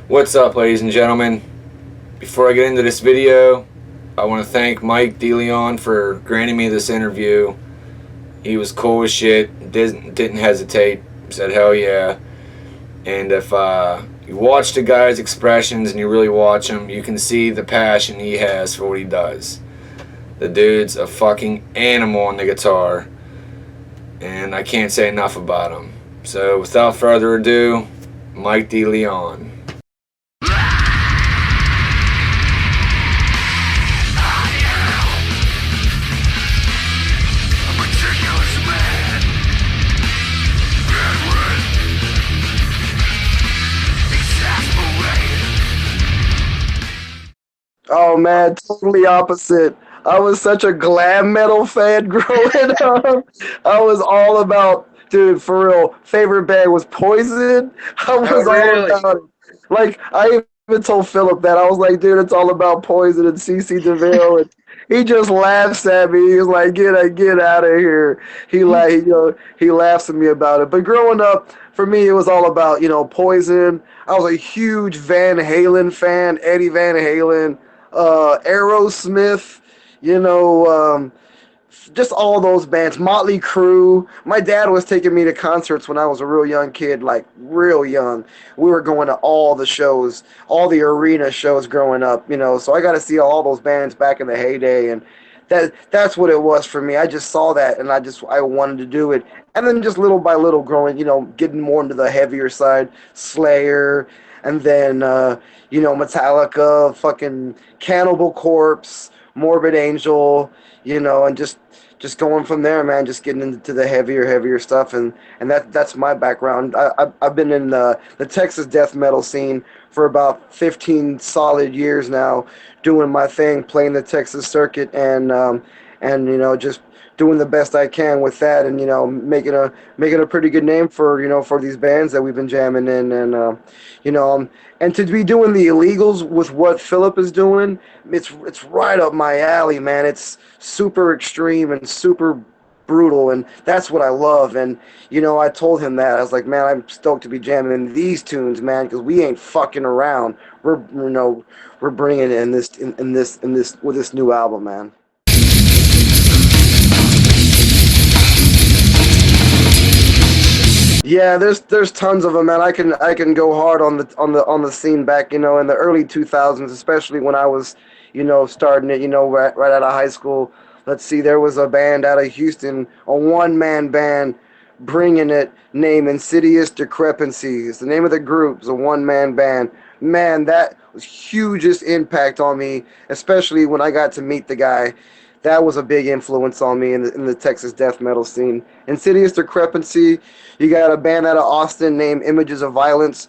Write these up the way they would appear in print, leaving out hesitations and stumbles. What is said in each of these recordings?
What's up, ladies and gentlemen? Before I get into this video, I want to thank Mike DeLeon for granting me this interview. He was cool as shit, didn't hesitate, said hell yeah. And if you watch the guy's expressions and you really watch him, you can see the passion he has for what he does. The dude's a fucking animal on the guitar, and I can't say enough about him. So without further ado, Mike DeLeon. Oh man, totally opposite. I was such a glam metal fan growing up. I was all about, dude, for real. Favorite band was Poison. I was all Really? about it. Like I even told Philip that I was like, dude, it's all about Poison and CC DeVille, and he just laughs at me. He's like, get out of here. He laughs at me about it. But growing up, for me, it was all about Poison. I was a huge Van Halen fan, Eddie Van Halen. Aerosmith, you know, just all those bands, Motley Crue. My dad was taking me to concerts when I was a real young kid, like real young. We were going to all the shows, all the arena shows growing up, so I got to see all those bands back in the heyday, and that's what it was for me. I just saw that, and I wanted to do it. And then just little by little growing, getting more into the heavier side, Slayer, and then Metallica, fucking Cannibal Corpse, Morbid Angel, and just going from there, man. Just getting into the heavier stuff, and that's my background. I've been in the Texas death metal scene for about 15 solid years now, doing my thing, playing the Texas circuit, and just doing the best I can with that, and making a pretty good name for these bands that we've been jamming in, and to be doing the illegals with what Philip is doing, it's right up my alley, man. It's super extreme and super brutal, and that's what I love. And I told him that I was like, man, I'm stoked to be jamming these tunes, man, because we ain't fucking around. We're bringing it in this with this new album, man. Yeah, there's tons of them, man. I can go hard on the scene back, in the early 2000s, especially when I was, starting it, right out of high school. Let's see, there was a band out of Houston, a one-man band, bringing it, named Insidious Decrepancy. It's the name of the group. It's a one-man band. Man, that was hugest impact on me, especially when I got to meet the guy. That was a big influence on me in the Texas death metal scene. Insidious Decrepancy, you got a band out of Austin named Images of Violence.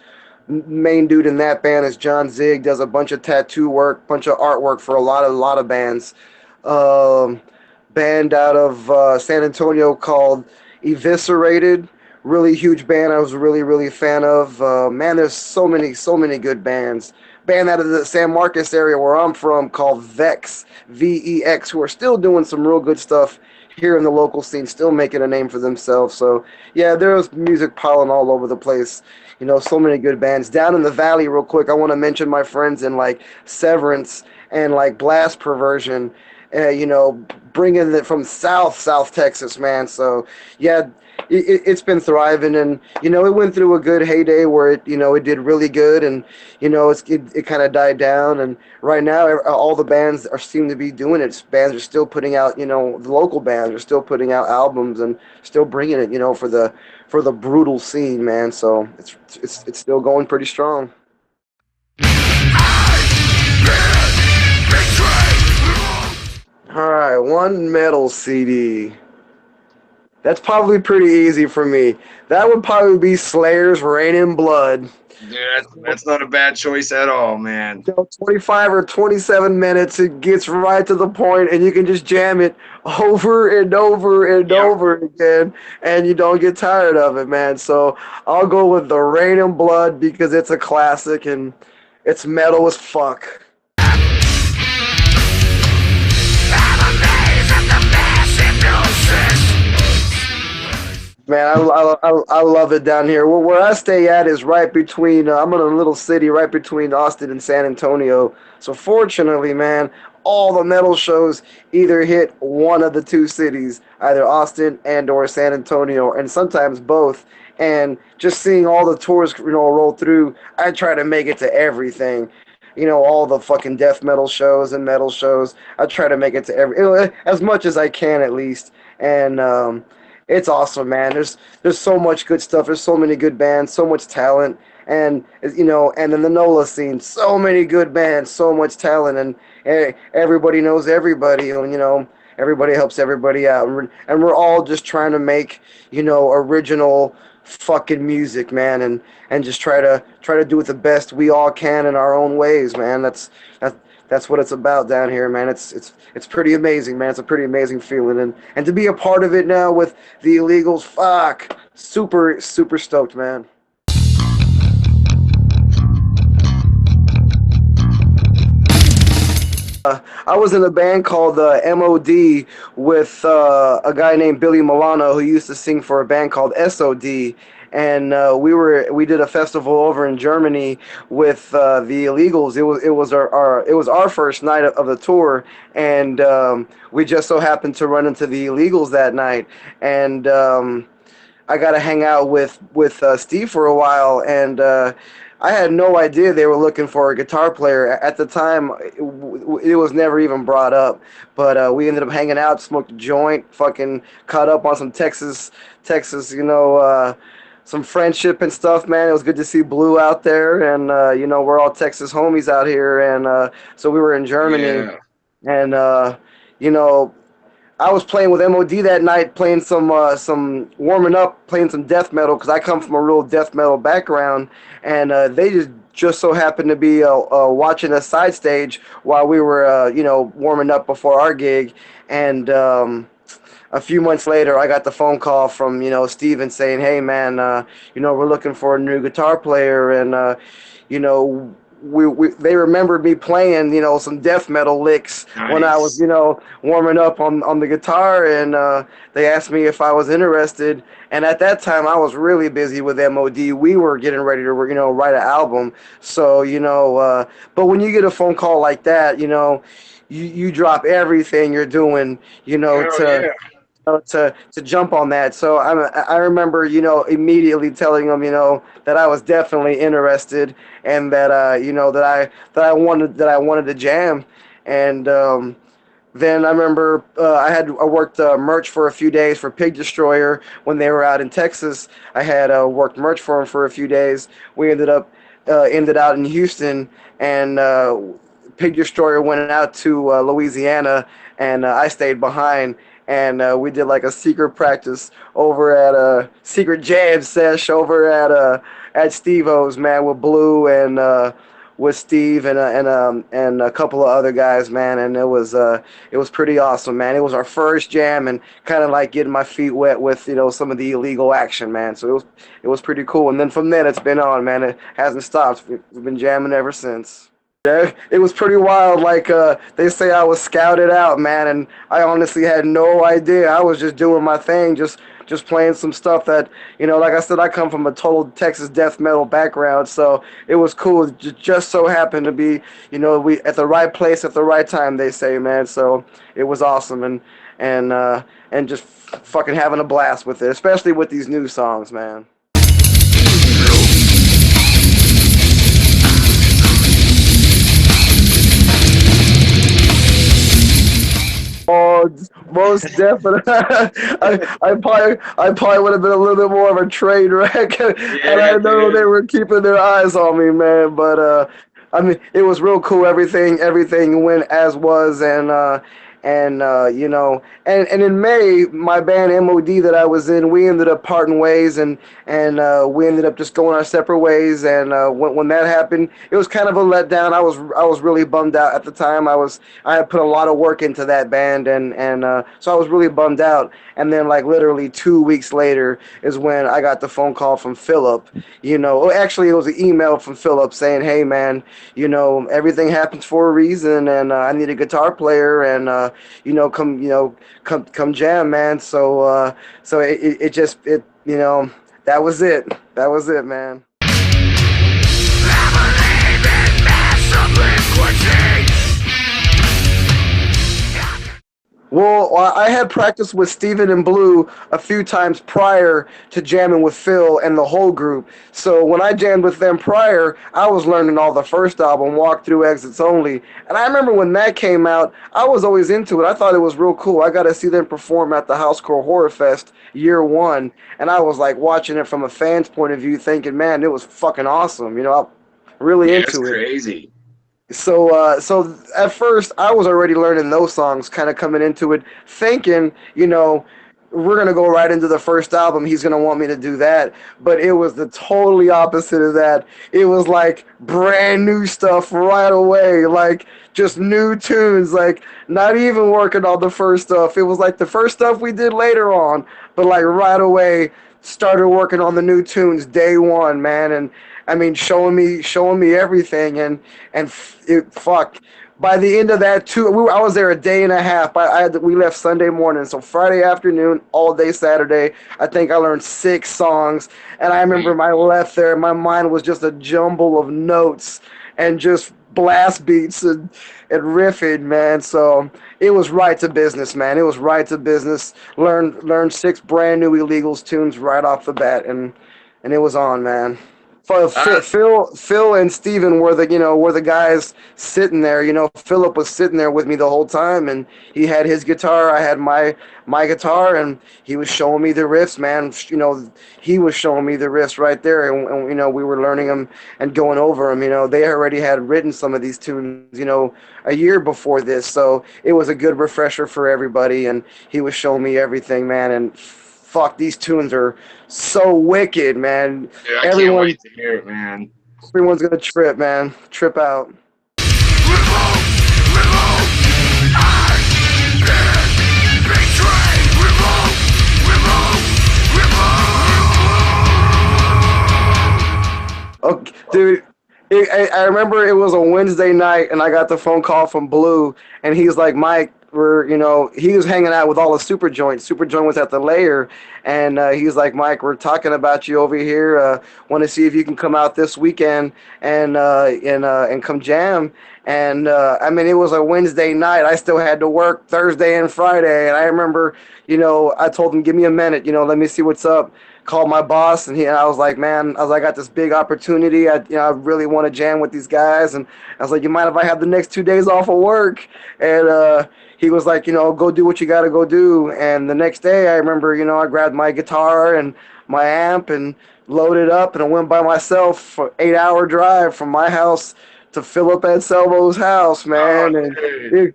Main dude in that band is John Zig, does a bunch of tattoo work, bunch of artwork for a lot of bands. Band out of San Antonio called Eviscerated, really huge band I was really a fan of. Man, there's so many good bands. Band out of the San Marcos area where I'm from called Vex, VEX, who are still doing some real good stuff here in the local scene, still making a name for themselves. So yeah, there's music piling all over the place. So many good bands. Down in the valley, real quick, I want to mention my friends in like Severance and like Blast Perversion, bringing it from South Texas, man. So yeah, it's been thriving, and it went through a good heyday where it did really good, and it kind of died down, and right now all the bands seem to be doing it. Bands are still putting out, the local bands are still putting out albums and still bringing it, for the brutal scene, man. So it's still going pretty strong. All right, one metal CD. That's probably pretty easy for me. That would probably be Slayer's Rain in Blood. Dude, that's not a bad choice at all, man. 25 or 27 minutes, it gets right to the point, and you can just jam it over and over and over again, and you don't get tired of it, man. So I'll go with the Rain in Blood because it's a classic, and it's metal as fuck. Man, I love it down here. Where I stay at is right between. I'm in a little city right between Austin and San Antonio. So fortunately, man, all the metal shows either hit one of the two cities, either Austin and or San Antonio, and sometimes both. And just seeing all the tours, roll through, I try to make it to everything. All the fucking death metal shows and metal shows. I try to make it to as much as I can at least. And it's awesome, man. There's so much good stuff. There's so many good bands, so much talent, and and in the NOLA scene, so many good bands, so much talent, and everybody knows everybody, and everybody helps everybody out, and we're all just trying to make original fucking music, man, and just try to do it the best we all can in our own ways, man. That's what it's about down here, man. It's pretty amazing, man. It's a pretty amazing feeling, and to be a part of it now with the illegals, fuck, super super stoked, man. I was in a band called MOD with a guy named Billy Milano who used to sing for a band called SOD. And we did a festival over in Germany with the Illegals. It was our first night of the tour, and we just so happened to run into the Illegals that night. And I got to hang out with Steve for a while, and I had no idea they were looking for a guitar player at the time. It was never even brought up, but we ended up hanging out, smoked a joint, fucking caught up on some Texas, some friendship and stuff, man. It was good to see Blue out there, and we're all Texas homies out here, and so we were in Germany, Yeah. and you know I was playing with MOD that night, playing some warming up, playing some death metal because I come from a real death metal background, and they just so happened to be watching a side stage while we were warming up before our gig, and a few months later, I got the phone call from Steven saying, "Hey man, we're looking for a new guitar player," and you know they remembered me playing some death metal licks when I was Nice. warming up on the guitar, and they asked me if I was interested. And at that time, I was really busy with MOD. We were getting ready to write an album, so but when you get a phone call like that, you drop everything you're doing, Hell yeah. to jump on that. So I remember immediately telling them that I was definitely interested, and that that I wanted to jam. And then I remember I worked merch for a few days for Pig Destroyer when they were out in Texas. I had worked merch for them for a few days. We ended out in Houston, and Pig Destroyer went out to Louisiana, and I stayed behind. And we did like a secret practice over at a secret jam sesh over at Steve O's, man, with Blue and with Steve and a couple of other guys, man. And it was pretty awesome, man. It was our first jam, and kind of like getting my feet wet with some of the illegal action, man. So it was pretty cool. And then from then it's been on, man. It hasn't stopped. We've been jamming ever since. Yeah, it was pretty wild. Like they say, I was scouted out, man, and I honestly had no idea. I was just doing my thing, just playing some stuff that like I said, I come from a total Texas death metal background, so it was cool. It just so happened to be, we at the right place at the right time. They say, man. So it was awesome, and just fucking having a blast with it, especially with these new songs, man. Oh, most definitely. I probably would have been a little bit more of a train wreck had I Yeah, known they dude. were keeping their eyes on me, man. But I mean, it was real cool. Everything went as was, and in May, my band MOD that I was in, we ended up parting ways, and we ended up just going our separate ways. And when that happened, it was kind of a letdown. I was really bummed out at the time. I had put a lot of work into that band, and so I was really bummed out. And then like literally 2 weeks later is when I got the phone call from Philip. Actually it was an email from Philip saying, "Hey man, everything happens for a reason, and I need a guitar player, and come jam, man." So it just you know, that was it. That was it, man. Well, I had practiced with Steven and Blue a few times prior to jamming with Phil and the whole group. So when I jammed with them prior, I was learning all the first album, Walk Through Exits Only. And I remember when that came out, I was always into it. I thought it was real cool. I got to see them perform at the Housecore Horror Fest year one. And I was like watching it from a fan's point of view, thinking, man, it was fucking awesome. I'm really Yeah, it's into it. crazy. So at first I was already learning those songs, kind of coming into it, thinking, we're gonna go right into the first album. He's gonna want me to do that, but it was the totally opposite of that. It was like brand new stuff right away, like just new tunes, like not even working on the first stuff. It was like the first stuff we did later on, but like right away started working on the new tunes day one, man. And I mean, showing me everything, fuck. By the end of that, I was there a day and a half. We left Sunday morning, so Friday afternoon, all day Saturday. I think I learned 6 songs, and I remember Right. my left there. My mind was just a jumble of notes and just blast beats and riffing, man. So it was right to business, man. It was right to business. Learned 6 brand new Illegals tunes right off the bat, and it was on, man. Uh, Phil and Steven were the guys sitting there. Philip was sitting there with me the whole time, and he had his guitar, I had my guitar, and he was showing me the riffs, man. He was showing me the riffs right there, and we were learning them and going over them. They already had written some of these tunes, a year before this, so it was a good refresher for everybody, and he was showing me everything, man. And fuck, these tunes are so wicked, man. Dude, I can't Everyone, wait to hear it, man. everyone's gonna trip, man. Trip out. Okay, dude. I remember it was a Wednesday night, and I got the phone call from Blue, and he's like, "Mike, he was hanging out with all the Super Joint. Super Joint was at the Layer, and he's like, Mike, we're talking about you over here. Want to see if you can come out this weekend and come jam." And I mean, it was a Wednesday night. I still had to work Thursday and Friday, and I remember, I told him, "Give me a minute. Let me see what's up." Called my boss, and I was like, man, I got this big opportunity. I really want to jam with these guys, and I was like, you mind if I have the next 2 days off of work? And he was like, go do what you got to go do. And the next day, I remember, I grabbed my guitar and my amp and loaded up, and I went by myself for 8-hour drive from my house to Philip Anselmo's house, Oh, man. And dude.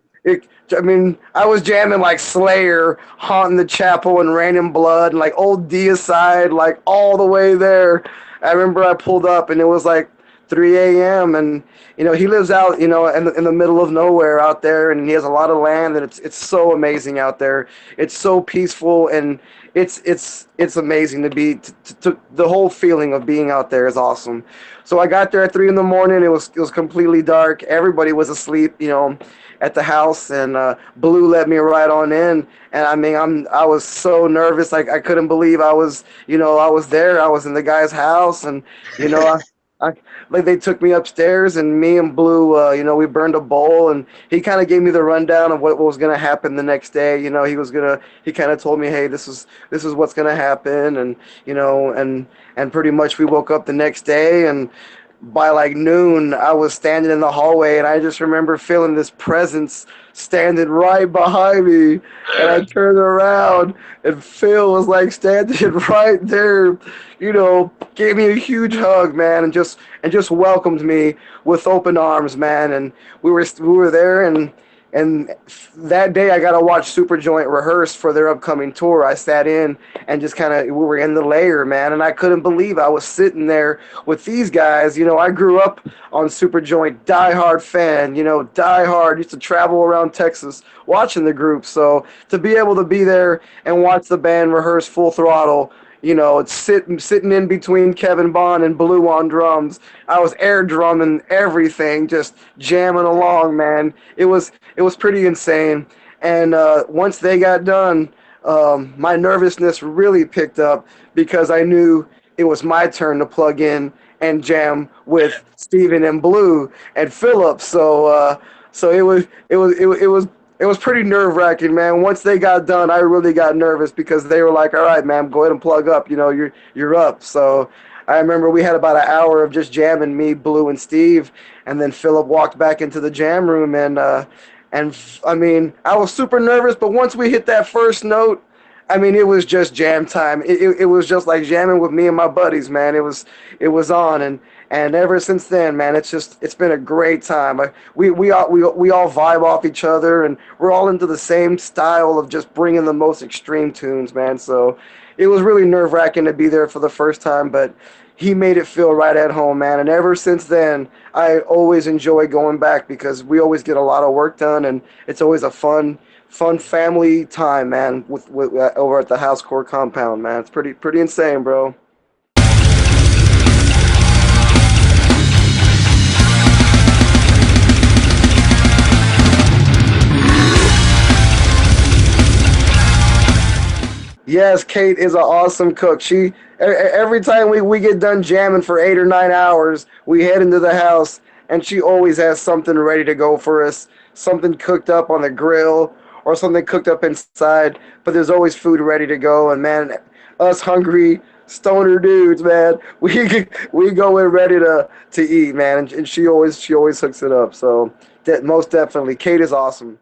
I mean, I was jamming like Slayer, Haunting the Chapel, and Rain in Blood, and like old Deicide, like all the way there. I remember I pulled up, and it was like 3 a.m. And he lives out, in the middle of nowhere out there, and he has a lot of land, and it's so amazing out there. It's so peaceful, and it's amazing to be the whole feeling of being out there is awesome. So I got there at 3 in the morning. It was completely dark. Everybody was asleep, at the house, and Blue let me right on in. And I mean, I was so nervous, like I couldn't believe I was there. I was in the guy's house, and you know, I like they took me upstairs, and me and Blue, we burned a bowl, and he kind of gave me the rundown of what was gonna happen the next day. He kind of told me, hey, this is what's gonna happen, and and pretty much we woke up the next day, and by like noon, I was standing in the hallway, and I just remember feeling this presence standing right behind me. And I turned around, and Phil was like standing right there, gave me a huge hug, man, and just welcomed me with open arms, man. And we were there, and that day I got to watch Superjoint rehearse for their upcoming tour. I sat in and just kind of, we were in the Layer, man, and I couldn't believe I was sitting there with these guys. I grew up on Superjoint, diehard fan, diehard, used to travel around Texas watching the group. So to be able to be there and watch the band rehearse full throttle, it's sitting in between Kevin Bond and Blue on drums. I was air drumming everything, just jamming along, man. It was pretty insane. And once they got done, my nervousness really picked up because I knew it was my turn to plug in and jam with Steven and Blue and Philip. So it was pretty nerve wracking, man. Once they got done, I really got nervous because they were like, "All right, man, go ahead and plug up. You know, you're up." So I remember we had about an hour of just jamming, me, Blue, and Steve, and then Philip walked back into the jam room, and I mean, I was super nervous, but once we hit that first note, I mean, it was just jam time. It was just like jamming with me and my buddies, man. It was on, and ever since then, man, it's been a great time. We all vibe off each other, and we're all into the same style of just bringing the most extreme tunes, man. So it was really nerve wracking to be there for the first time, but he made it feel right at home, man. And ever since then, I always enjoy going back because we always get a lot of work done, and it's always a fun family time, man. With over at the house core compound, man. It's pretty insane, bro. Yes, Kate is an awesome cook. Every time we get done jamming for 8 or 9 hours, we head into the house, and she always has something ready to go for us. Something cooked up on the grill, or something cooked up inside. But there's always food ready to go. And man, us hungry stoner dudes, man, we go in ready to eat, man. And she always hooks it up. So most definitely, Kate is awesome.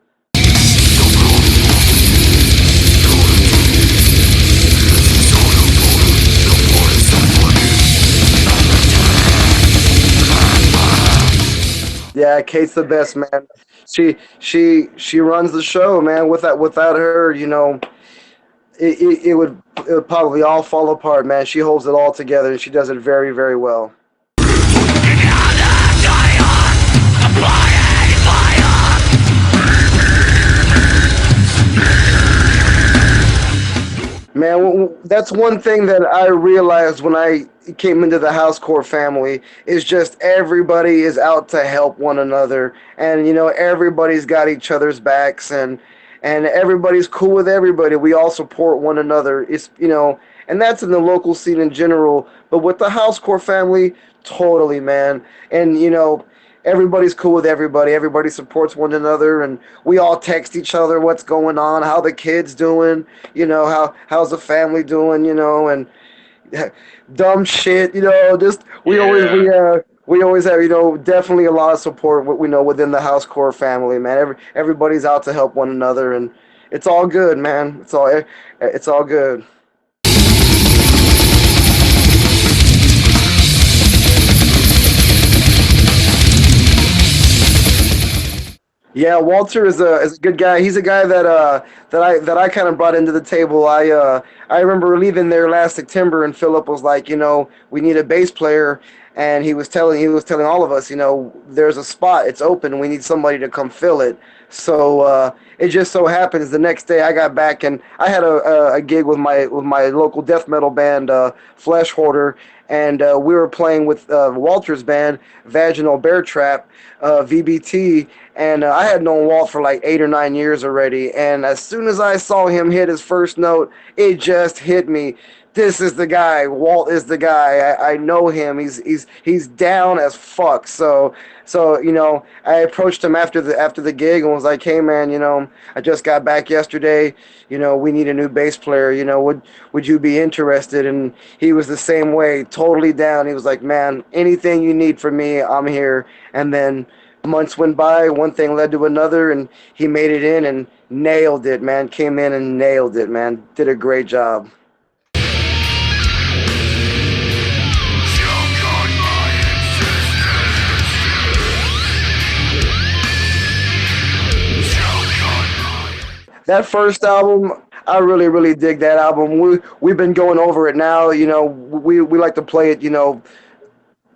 Yeah, Kate's the best, man. She runs the show, man. Without her, it would probably all fall apart, man. She holds it all together, and she does it very, very well. Man, that's one thing that I realized when I came into the housecore family is just everybody is out to help one another, and everybody's got each other's backs, and everybody's cool with everybody. We all support one another. And that's in the local scene in general, but with the housecore family, totally, man. And everybody's cool with everybody. Everybody supports one another, and we all text each other what's going on, how the kids doing, how's the family doing, and dumb shit, just we always have, definitely a lot of support, within the house core family, man. Everybody's out to help one another, and it's all good, man. It's all good. Yeah, Walter is a good guy. He's a guy that I kind of brought into the table. I remember leaving there last September, and Philip was like, we need a bass player, and he was telling all of us, there's a spot, it's open, we need somebody to come fill it. So it just so happens the next day I got back, and I had a gig with my local death metal band, Flesh Hoarder, and we were playing with Walter's band, Vaginal Bear Trap, VBT, and I had known Walt for like 8 or 9 years already. And as soon as I saw him hit his first note, it just hit me. This is the guy. Walt is the guy. I know him. He's down as fuck. So I approached him after the gig and was like, hey man, I just got back yesterday. We need a new bass player. Would you be interested? And he was the same way, totally down. He was like, man, anything you need from me, I'm here. And then months went by, one thing led to another, and he made it in and nailed it, man. Came in and nailed it, man. Did a great job. That first album, I really, really dig that album. We've been going over it now. We like to play it,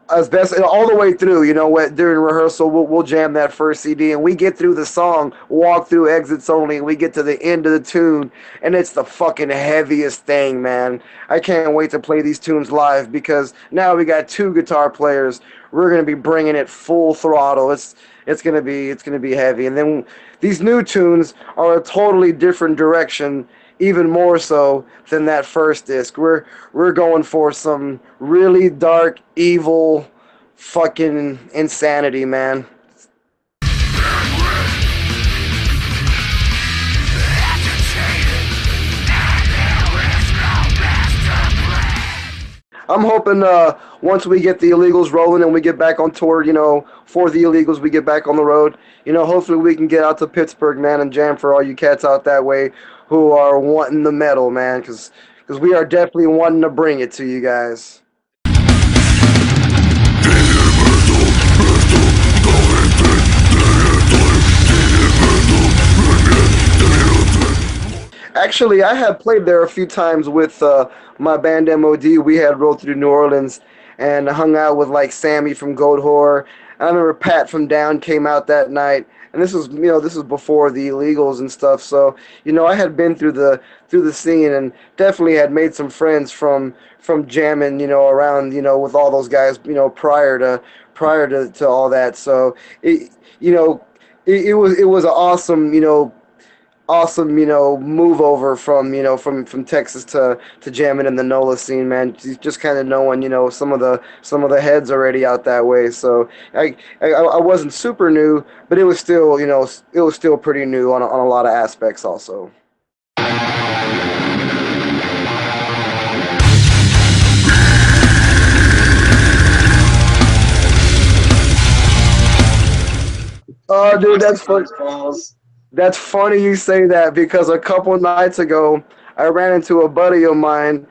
as best all the way through. What during rehearsal we'll jam that first CD, and we get through the song, walk through exits only, and we get to the end of the tune, and it's the fucking heaviest thing, man. I can't wait to play these tunes live because now we got two guitar players. We're gonna be bringing it full throttle. It's gonna be heavy, and then these new tunes are a totally different direction. even more so than that first disc. We're going for some really dark, evil, fucking insanity, man. I'm hoping once we get the illegals rolling and we get back on tour, for the illegals, we get back on the road. Hopefully we can get out to Pittsburgh, man, and jam for all you cats out that way who are wanting the metal, man, because we are definitely wanting to bring it to you guys. Actually, I have played there a few times with my band MOD. We had rode through New Orleans and hung out with like Sammy from Goat Whore. I remember Pat from Down came out that night, and this was before the illegals and stuff. So I had been through the scene and definitely had made some friends from jamming around with all those guys prior to all that. So it was an awesome, move over from Texas to jamming in the NOLA scene, man. Just kind of knowing, some of the heads already out that way. So I wasn't super new, but it was still, it was still pretty new on a lot of aspects also. Oh, dude, that's funny. That's funny you say that because a couple nights ago, I ran into a buddy of mine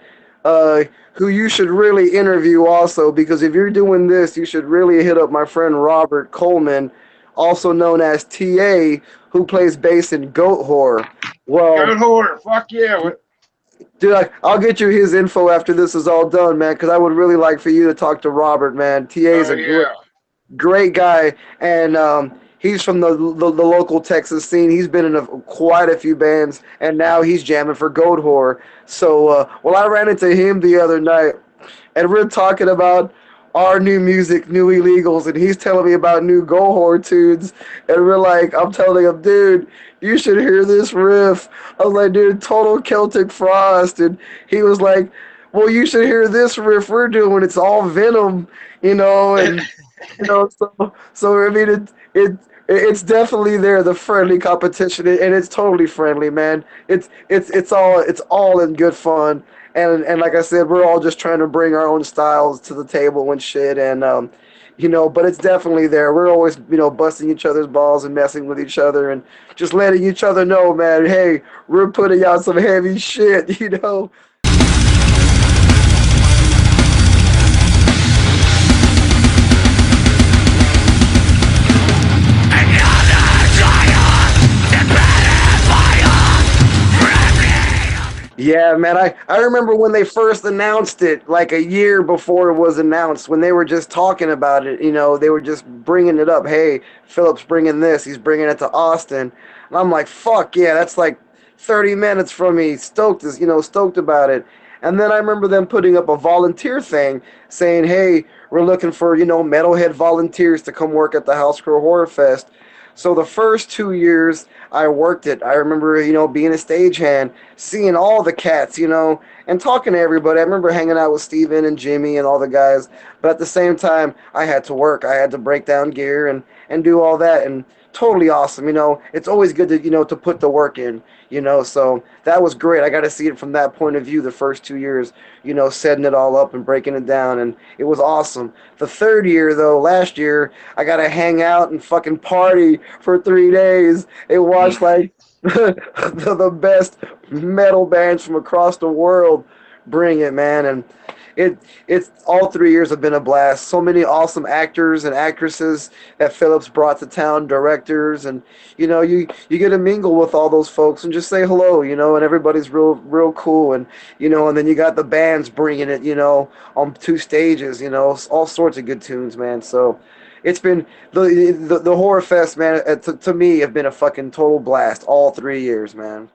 uh, who you should really interview also because if you're doing this, you should really hit up my friend Robert Coleman, also known as TA, who plays bass in Goat Whore. Goat Well, Whore, fuck yeah. dude, I'll get you his info after this is all done, man, because I would really like for you to talk to Robert, man. TA is Oh a yeah. great guy, and he's from the local Texas scene. He's been in quite a few bands, and now he's jamming for Goat Whore. So, well, I ran into him the other night, and we're talking about our new music, new illegals, and he's telling me about new Goat Whore tunes, and I'm telling him, dude, you should hear this riff. I was like, dude, total Celtic Frost, and he was like, well, you should hear this riff we're doing. It's all Venom, and so I mean, it's definitely there, the friendly competition, and it's totally friendly, man. It's all in good fun, and like I said, we're all just trying to bring our own styles to the table and shit, and but it's definitely there. We're always busting each other's balls and messing with each other and just letting each other know, man. Hey, we're putting out some heavy shit. Yeah, man. I remember when they first announced it, like a year before it was announced, when they were just talking about it. They were just bringing it up. Hey, Philip's bringing this. He's bringing it to Austin. And I'm like, fuck yeah, that's like 30 minutes from me. Stoked about it. And then I remember them putting up a volunteer thing saying, hey, we're looking for, metalhead volunteers to come work at the House Crow Horror Fest. So the first 2 years I worked it, I remember, being a stagehand, seeing all the cats, and talking to everybody. I remember hanging out with Steven and Jimmy and all the guys. But at the same time, I had to work. I had to break down gear and do all that. And totally awesome. It's always good to put the work in, so that was great. I got to see it from that point of view the first 2 years, setting it all up and breaking it down. And it was awesome. The third year, though, last year, I got to hang out and fucking party for 3 days and watch like the best metal bands from across the world bring it, man. And it's all 3 years have been a blast. So many awesome actors and actresses that Phillips brought to town, directors, and you get to mingle with all those folks and just say hello, and everybody's real cool, and then you got the bands bringing it, on two stages, all sorts of good tunes, man. So it's been the horror fest, man. To me, have been a fucking total blast all 3 years, man.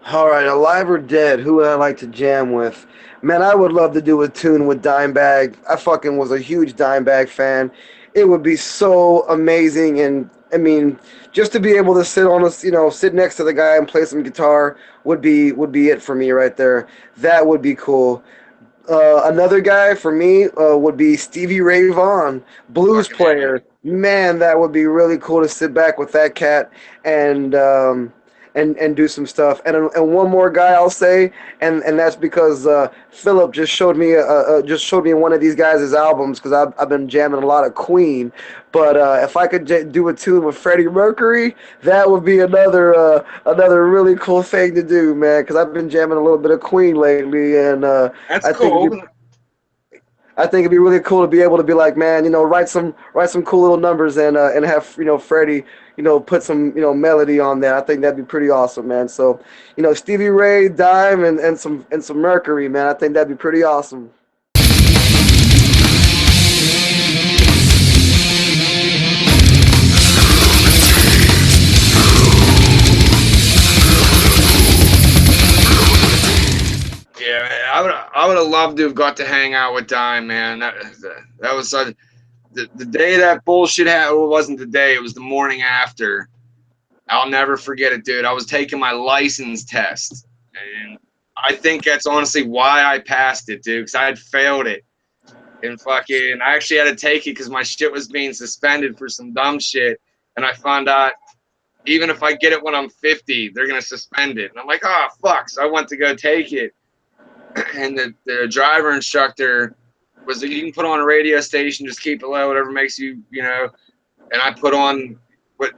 All right, alive or dead? Who would I like to jam with? Man, I would love to do a tune with Dimebag. I fucking was a huge Dimebag fan. It would be so amazing, and I mean, just to be able to sit on a, sit next to the guy and play some guitar would be it for me right there. That would be cool. Another guy for me would be Stevie Ray Vaughan, blues Fucking A. player. Man, that would be really cool to sit back with that cat and and do some stuff. And one more guy I'll say, and that's because Philip just showed me one of these guys' albums because I've been jamming a lot of Queen. But if I could do a tune with Freddie Mercury, that would be another really cool thing to do, man. Because I've been jamming a little bit of Queen lately, and That's I think cool. it'd be really cool to be able to be like, man, write some cool little numbers and have Freddie, put some melody on there. I think that'd be pretty awesome, man. So, Stevie Ray, Dime, and some Mercury, man. I think that'd be pretty awesome. Yeah, man, I would have loved to have got to hang out with Dime, man. That was such, the day that bullshit happened. Well, it wasn't the day; it was the morning after. I'll never forget it, dude. I was taking my license test, and I think that's honestly why I passed it, dude, because I had failed it. And fucking, I actually had to take it because my shit was being suspended for some dumb shit. And I found out even if I get it when I'm 50, they're gonna suspend it. And I'm like, oh fuck! So I went to go take it, and the driver instructor was like, you can put on a radio station, just keep it low, whatever makes you, And I put on what,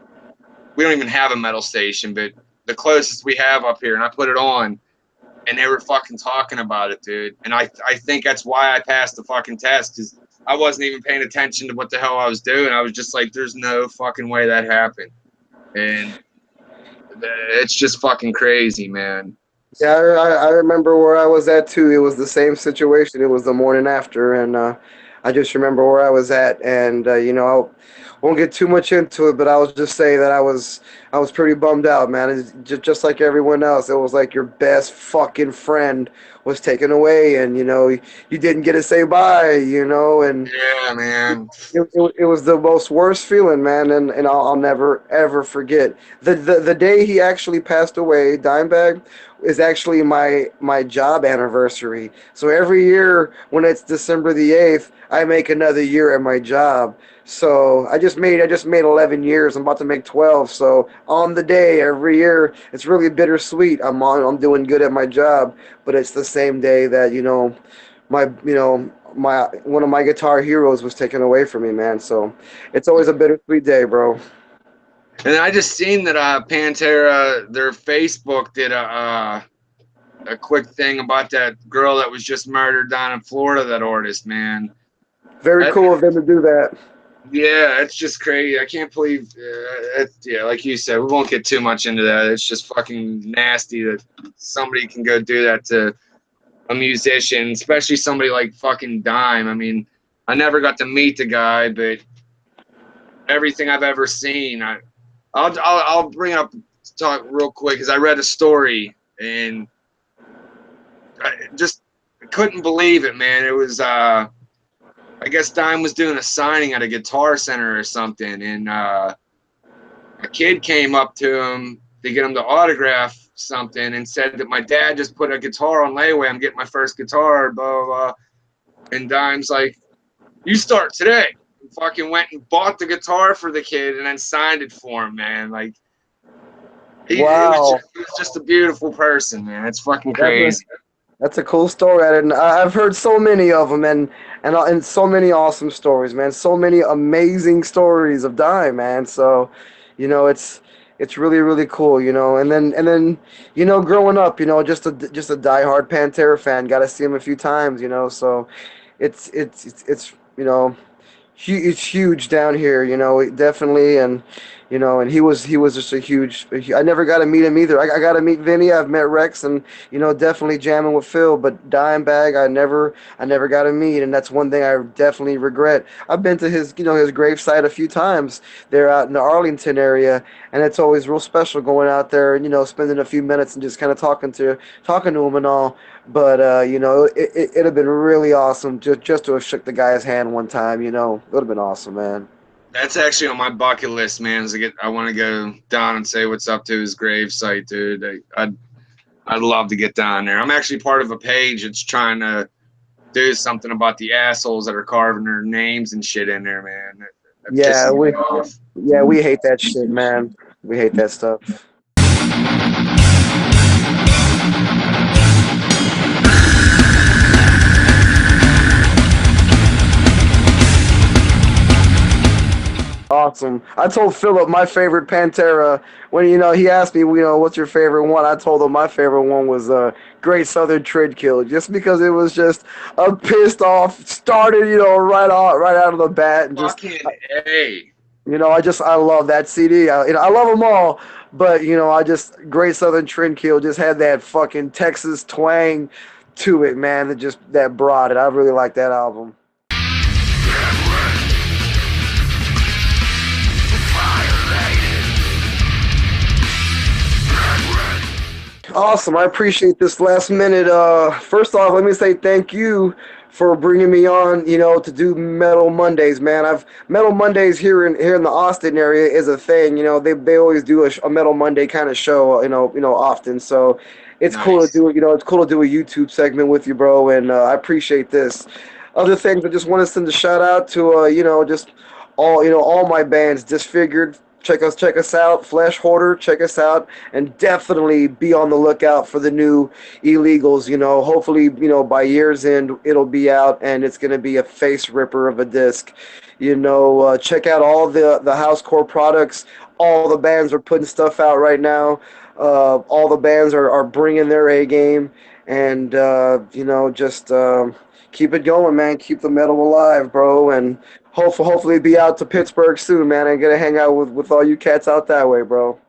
we don't even have a metal station, but the closest we have up here, and I put it on, and they were fucking talking about it, dude. And I think that's why I passed the fucking test, because I wasn't even paying attention to what the hell I was doing. I was just like, there's no fucking way that happened. And it's just fucking crazy, man. Yeah, I remember where I was at too. It was the same situation. It was the morning after, and I just remember where I was at, and I won't get too much into it, but I'll just say that I was pretty bummed out, man. It's just like everyone else. It was like your best fucking friend was taken away, and you didn't get to say bye, and Yeah, man. it was the most worst feeling, man, and I'll never ever forget the day he actually passed away. Dimebag is actually my job anniversary. So every year when it's December the 8th, I make another year at my job. So I just made 11 years. I'm about to make 12. So on the day every year, it's really bittersweet. I'm doing good at my job, but it's the same day that my one of my guitar heroes was taken away from me, man. So it's always a bittersweet day, bro. And I just seen that Pantera, their Facebook did a quick thing about that girl that was just murdered down in Florida. That artist, man. Very I, cool of them to do that. yeah, it's just crazy. I can't believe. Yeah, like you said, we won't get too much into that. It's just fucking nasty that somebody can go do that to a musician, especially somebody like fucking Dime. I mean, I never got to meet the guy, but everything I've ever seen, I'll bring up talk real quick because I read a story and I just couldn't believe it, man. It was I guess Dime was doing a signing at a Guitar Center or something, and a kid came up to him to get him to autograph something and said that my dad just put a guitar on layaway. I'm getting my first guitar, blah blah blah. And Dime's like, you start today. And fucking went and bought the guitar for the kid and then signed it for him, man. Like Wow, he was just a beautiful person, man. It's fucking that's a crazy. that's a cool story. I've heard so many of them, and so many awesome stories, man. So many amazing stories of Dime, man. So, it's really really cool, And then growing up, just a diehard Pantera fan. Got to see him a few times, So it's It's huge down here, definitely, and and he was just a huge. I never got to meet him either. I got to meet Vinny. I've met Rex, and definitely jamming with Phil. But Dimebag, I never got to meet, and that's one thing I definitely regret. I've been to his gravesite a few times. They're out in the Arlington area, and it's always real special going out there and spending a few minutes and just kind of talking to him and all. But it'd have been really awesome just to have shook the guy's hand one time. It would have been awesome, man. That's actually on my bucket list, man. I want to go down and say what's up to his grave site, dude. I'd love to get down there. I'm actually part of a page that's trying to do something about the assholes that are carving their names and shit in there, man. That Yeah, pisses me we off. yeah we hate that shit, man. We hate that stuff. Awesome. I told Philip my favorite Pantera when he asked me, what's your favorite one? I told him my favorite one was Great Southern Trendkill, just because it was just a pissed off started, right out of the bat, and just Fucking A. I love that CD. I love them all, but I just Great Southern Trendkill just had that fucking Texas twang to it, man. That brought it. I really like that album. Awesome. I appreciate this last minute. First off, let me say thank you for bringing me on, to do Metal Mondays, man. I've Metal Mondays here in the Austin area is a thing. They always do a Metal Monday kind of show, often. So it's cool to Nice. do, it's cool to do a YouTube segment with you, bro, and I appreciate this. Other things I just want to send a shout out to, just all my bands, Disfigured. Check us out, Flesh Hoarder. Check us out, and definitely be on the lookout for the new Illegals. Hopefully, by year's end it'll be out, and it's gonna be a face ripper of a disc. Check out all the housecore products. All the bands are putting stuff out right now. All the bands are bringing their A game, and just keep it going, man. Keep the metal alive, bro, and hopefully be out to Pittsburgh soon, man. And get to hang out with all you cats out that way, bro.